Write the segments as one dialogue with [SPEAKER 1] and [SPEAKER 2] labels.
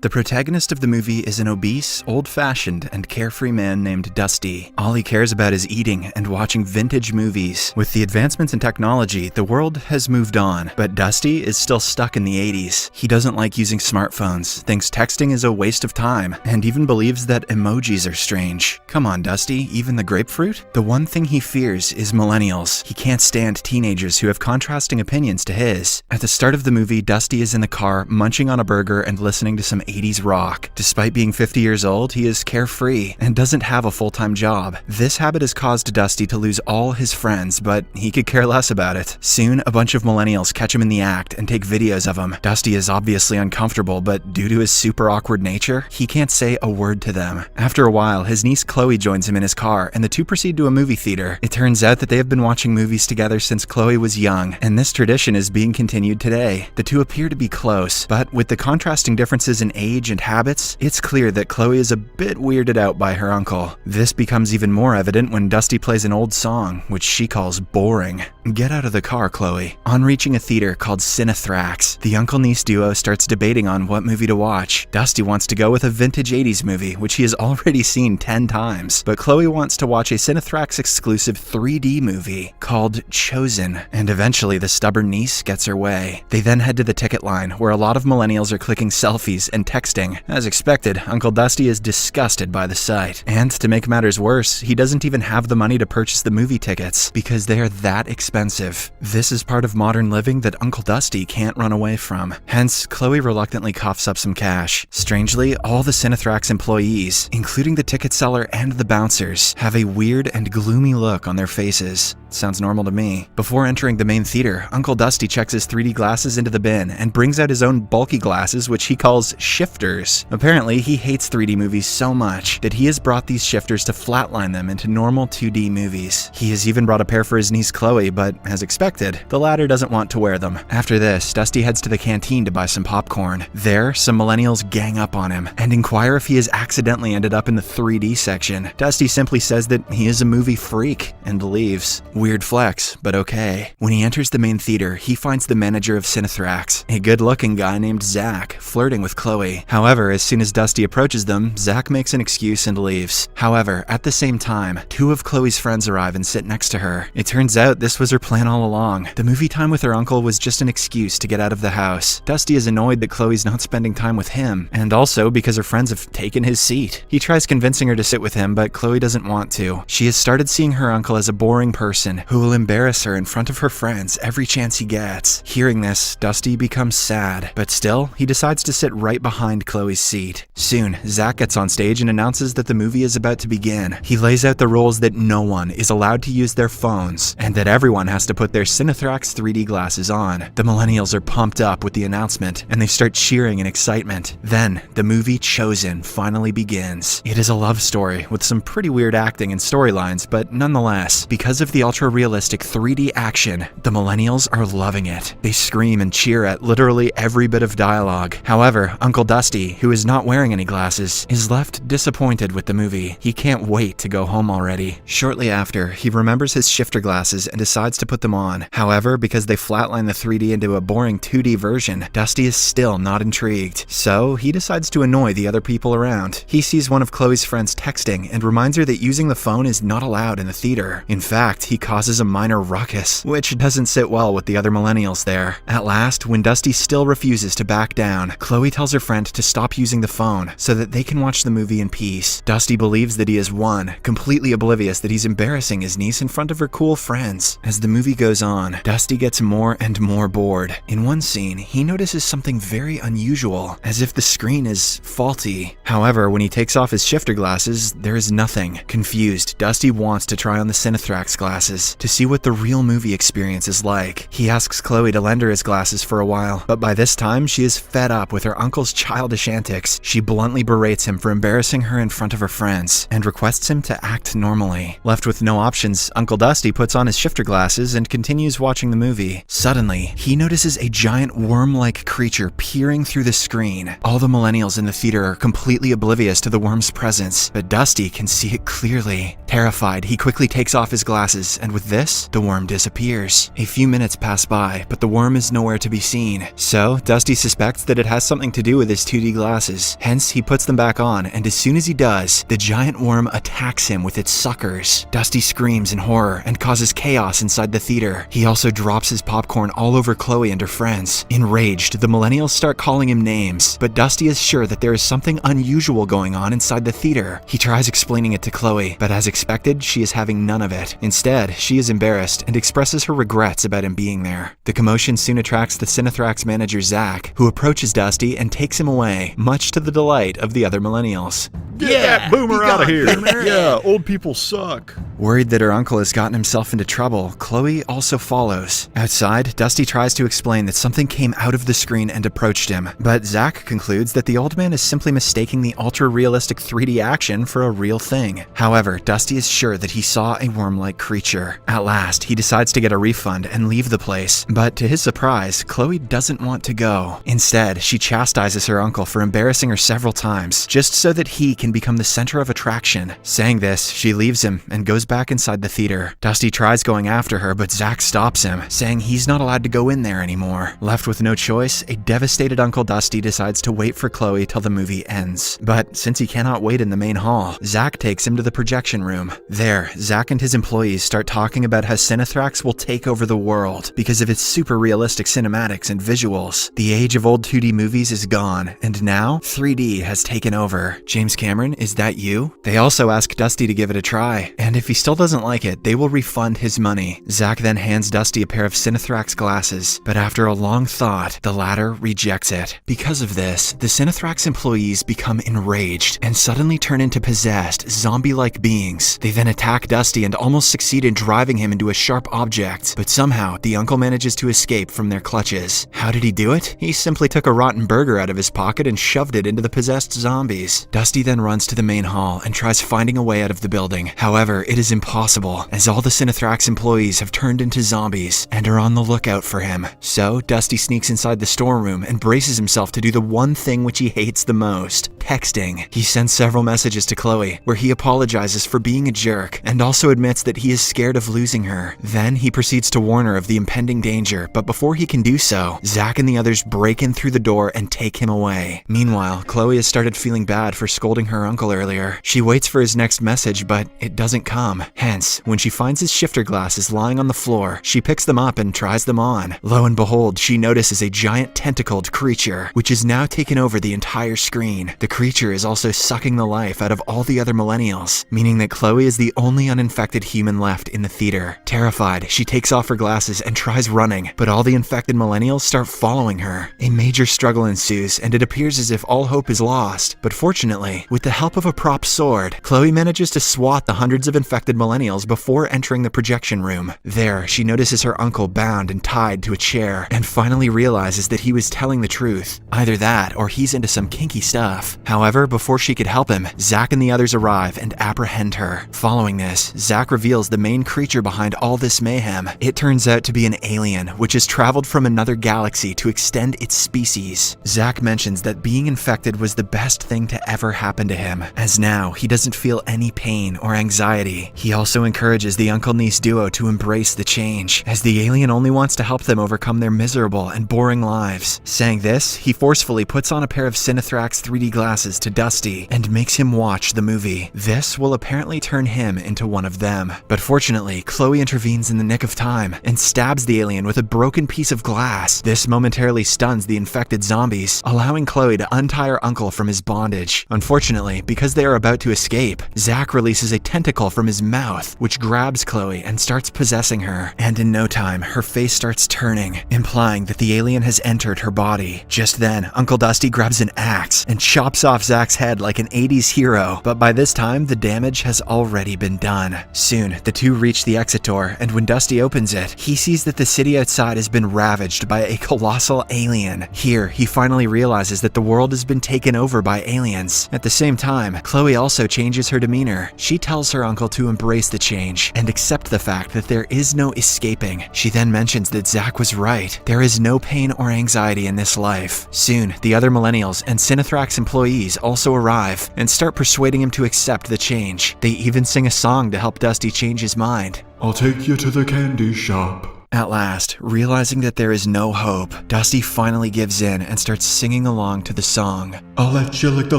[SPEAKER 1] The protagonist of the movie is an obese, old-fashioned, and carefree man named Dusty. All he cares about is eating and watching vintage movies. With the advancements in technology, the world has moved on, but Dusty is still stuck in the 80s. He doesn't like using smartphones, thinks texting is a waste of time, and even believes that emojis are strange. Come on, Dusty, even the grapefruit? The one thing he fears is millennials. He can't stand teenagers who have contrasting opinions to his. At the start of the movie, Dusty is in the car, munching on a burger and listening to some 80s rock. Despite being 50 years old, he is carefree and doesn't have a full-time job. This habit has caused Dusty to lose all his friends, but he could care less about it. Soon, a bunch of millennials catch him in the act and take videos of him. Dusty is obviously uncomfortable, but due to his super awkward nature, he can't say a word to them. After a while, his niece Chloe joins him in his car, and the two proceed to a movie theater. It turns out that they have been watching movies together since Chloe was young, and this tradition is being continued today. The two appear to be close, but with the contrasting differences in age and habits, it's clear that Chloe is a bit weirded out by her uncle. This becomes even more evident when Dusty plays an old song, which she calls boring. Get out of the car, Chloe. On reaching a theater called Cinethrax, the uncle-niece duo starts debating on what movie to watch. Dusty wants to go with a vintage 80s movie, which he has already seen 10 times, but Chloe wants to watch a Cinethrax exclusive 3D movie called Chosen, and eventually the stubborn niece gets her way. They then head to the ticket line, where a lot of millennials are clicking selfies and texting. As expected, Uncle Dusty is disgusted by the sight. And to make matters worse, he doesn't even have the money to purchase the movie tickets because they are that expensive. This is part of modern living that Uncle Dusty can't run away from. Hence, Chloe reluctantly coughs up some cash. Strangely, all the Cinethrax employees, including the ticket seller and the bouncers, have a weird and gloomy look on their faces. Sounds normal to me. Before entering the main theater, Uncle Dusty checks his 3D glasses into the bin and brings out his own bulky glasses, which he calls shifters. Apparently, he hates 3D movies so much that he has brought these shifters to flatline them into normal 2D movies. He has even brought a pair for his niece Chloe, but as expected, the latter doesn't want to wear them. After this, Dusty heads to the canteen to buy some popcorn. There, some millennials gang up on him and inquire if he has accidentally ended up in the 3D section. Dusty simply says that he is a movie freak and leaves. Weird flex, but okay. When he enters the main theater, he finds the manager of Cinethrax, a good-looking guy named Zach, flirting with Chloe. However, as soon as Dusty approaches them, Zach makes an excuse and leaves. However, at the same time, two of Chloe's friends arrive and sit next to her. It turns out this was her plan all along. The movie time with her uncle was just an excuse to get out of the house. Dusty is annoyed that Chloe's not spending time with him, and also because her friends have taken his seat. He tries convincing her to sit with him, but Chloe doesn't want to. She has started seeing her uncle as a boring person who will embarrass her in front of her friends every chance he gets. Hearing this, Dusty becomes sad, but still, he decides to sit right behind Chloe's seat. Soon, Zach gets on stage and announces that the movie is about to begin. He lays out the rules that no one is allowed to use their phones, and that everyone has to put their Cinethrax 3D glasses on. The millennials are pumped up with the announcement, and they start cheering in excitement. Then, the movie Chosen finally begins. It is a love story with some pretty weird acting and storylines, but nonetheless, because of the ultra-realistic 3D action, the millennials are loving it. They scream and cheer at literally every bit of dialogue. However, Uncle Dusty, who is not wearing any glasses, is left disappointed with the movie. He can't wait to go home already. Shortly after, he remembers his shifter glasses and decides to put them on. However, because they flatline the 3D into a boring 2D version, Dusty is still not intrigued. So, he decides to annoy the other people around. He sees one of Chloe's friends texting and reminds her that using the phone is not allowed in the theater. In fact, he causes a minor ruckus, which doesn't sit well with the other millennials there. At last, when Dusty still refuses to back down, Chloe tells her friend to stop using the phone so that they can watch the movie in peace. Dusty believes that he has won, completely oblivious that he's embarrassing his niece in front of her cool friends. As the movie goes on, Dusty gets more and more bored. In one scene, he notices something very unusual, as if the screen is faulty. However, when he takes off his shifter glasses, there is nothing. Confused, Dusty wants to try on the Cinethrax glasses to see what the real movie experience is like. He asks Chloe to lend her his glasses for a while, but by this time she is fed up with her uncle's childish antics. She bluntly berates him for embarrassing her in front of her friends and requests him to act normally. Left with no options, Uncle Dusty puts on his shifter glasses and continues watching the movie. Suddenly, he notices a giant worm-like creature peering through the screen. All the millennials in the theater are completely oblivious to the worm's presence, but Dusty can see it clearly. Terrified, he quickly takes off his glasses and with this, the worm disappears. A few minutes pass by, but the worm is nowhere to be seen. So, Dusty suspects that it has something to do with his 2D glasses. Hence, he puts them back on, and as soon as he does, the giant worm attacks him with its suckers. Dusty screams in horror and causes chaos inside the theater. He also drops his popcorn all over Chloe and her friends. Enraged, the millennials start calling him names, but Dusty is sure that there is something unusual going on inside the theater. He tries explaining it to Chloe, but as expected, she is having none of it. Instead, she is embarrassed and expresses her regrets about him being there. The commotion soon attracts the Cinethrax manager Zach, who approaches Dusty and takes him away, much to the delight of the other millennials.
[SPEAKER 2] Get that boomer out of here! Yeah, old people suck.
[SPEAKER 1] Worried that her uncle has gotten himself into trouble, Chloe also follows. Outside, Dusty tries to explain that something came out of the screen and approached him, but Zach concludes that the old man is simply mistaking the ultra-realistic 3D action for a real thing. However, Dusty is sure that he saw a worm-like creature. At last, he decides to get a refund and leave the place, but to his surprise, Chloe doesn't want to go. Instead, she chastises her uncle for embarrassing her several times, just so that he can become the center of attraction. Saying this, she leaves him and goes back inside the theater. Dusty tries going after her, but Zach stops him, saying he's not allowed to go in there anymore. Left with no choice, a devastated Uncle Dusty decides to wait for Chloe till the movie ends. But since he cannot wait in the main hall, Zach takes him to the projection room. There, Zach and his employees start talking about how Cinethrax will take over the world because of its super realistic cinematics and visuals. The age of old 2D movies is gone, and now 3D has taken over. James Cameron, is that you? They also ask Dusty to give it a try, and if he still doesn't like it, they will refund his money. Zach then hands Dusty a pair of Cinethrax glasses, but after a long thought, the latter rejects it. Because of this, the Cinethrax employees become enraged and suddenly turn into possessed, zombie-like beings. They then attack Dusty and almost succeed in driving him into a sharp object, but somehow the uncle manages to escape from their clutches. How did he do it? He simply took a rotten burger out of his pocket and shoved it into the possessed zombies. Dusty then runs to the main hall and tries finding a way out of the building. However, it is impossible, as all the Cinethrax employees have turned into zombies and are on the lookout for him. So, Dusty sneaks inside the storeroom and braces himself to do the one thing which he hates the most: texting. He sends several messages to Chloe, where he apologizes for being a jerk, and also admits that he is scared of losing her. Then, he proceeds to warn her of the impending danger, but before he can do so, Zach and the others break in through the door and take him away. Meanwhile, Chloe has started feeling bad for scolding her uncle earlier. She waits for his next message, but it doesn't come. Hence, when she finds his shifter glasses lying on the floor, she picks them up and tries them on. Lo and behold, she notices a giant tentacled creature, which has now taken over the entire screen. The creature is also sucking the life out of all the other millennials, meaning that Chloe is the only uninfected human left in the theater. Terrified, she takes off her glasses and tries running, but all the infected millennials start following her. A major struggle ensues, and it appears as if all hope is lost. But fortunately, with the help of a prop sword, Chloe manages to swat the hundreds of infected millennials before entering the projection room. There, she notices her uncle bound and tied to a chair, and finally realizes that he was telling the truth. Either that, or he's into some kinky stuff. However, before she could help him, Zach and the others arrive and apprehend her. Following this, Zach reveals the main creature behind all this mayhem. It turns out to be an alien, which has traveled from another galaxy to extend its species. Zach mentions that being infected was the best thing to ever happen to him, as now he doesn't feel any pain or anxiety. He also encourages the uncle-niece duo to embrace the change, as the alien only wants to help them overcome their miserable and boring lives. Saying this, he forcefully puts on a pair of Cinethrax 3D glasses to Dusty and makes him watch the movie. This will apparently turn him into one of them. But fortunately, Chloe intervenes in the nick of time and stabs the alien with a broken piece of glass. This momentarily stuns the infected zombies, allowing Chloe to untie her uncle from his bondage. Unfortunately, because they are about to escape, Zach releases a tentacle from his mouth, which grabs Chloe and starts possessing her. And in no time, her face starts turning, implying that the alien has entered her body. Just then, Uncle Dusty grabs an axe and chops off Zach's head like an 80s hero, but by this time, the damage has already been done. Soon, the two reach the exit door, and when Dusty opens it, he sees that the city outside has been ravaged by a colossal alien. Here, he finally realizes that the world has been taken over by aliens. At the same time, Chloe also changes her demeanor. She tells her uncle to embrace the change and accept the fact that there is no escaping. She then mentions that Zach was right. There is no pain or anxiety in this life. Soon, the other millennials and Cinethrax employees also arrive and start persuading him to accept the change. They even sing a song to help Dusty change his mind.
[SPEAKER 2] I'll take you to the candy shop.
[SPEAKER 1] At last, realizing that there is no hope, Dusty finally gives in and starts singing along to the song.
[SPEAKER 2] I'll let you lick the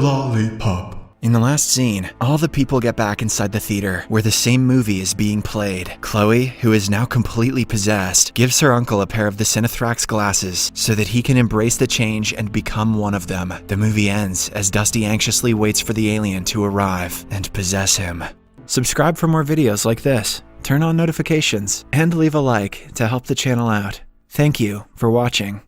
[SPEAKER 2] lollipop.
[SPEAKER 1] In the last scene, all the people get back inside the theater, where the same movie is being played. Chloe, who is now completely possessed, gives her uncle a pair of the Cinethrax glasses so that he can embrace the change and become one of them. The movie ends as Dusty anxiously waits for the alien to arrive and possess him. Subscribe for more videos like this, turn on notifications, and leave a like to help the channel out. Thank you for watching.